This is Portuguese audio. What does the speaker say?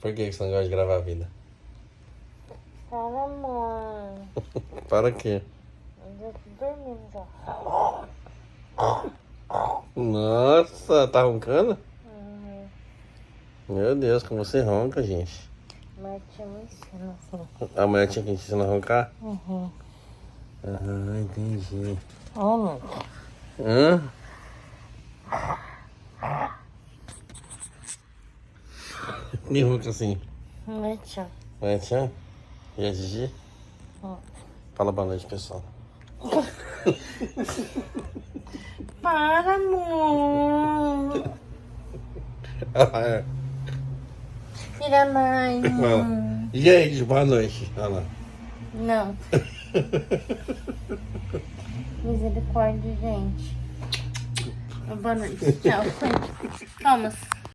Por que você não gosta de gravar a vida? Para, mãe. Para quê? Eu tô dormindo já. Nossa, tá roncando? Uhum. Meu Deus, como você ronca, gente. Mas tinha me ensina assim. A mulher tinha que te ensinar a roncar? Uhum. Ah, entendi. Ó, mãe. Hã? Me ronca assim. Mas tinha. Vai, tchau. E a Gigi? Fala boa noite, pessoal. Para, amor. Tira mais. Fala. Gente, boa noite. Olha lá. Não. Misericórdia, gente. Boa noite. Tchau. Calma.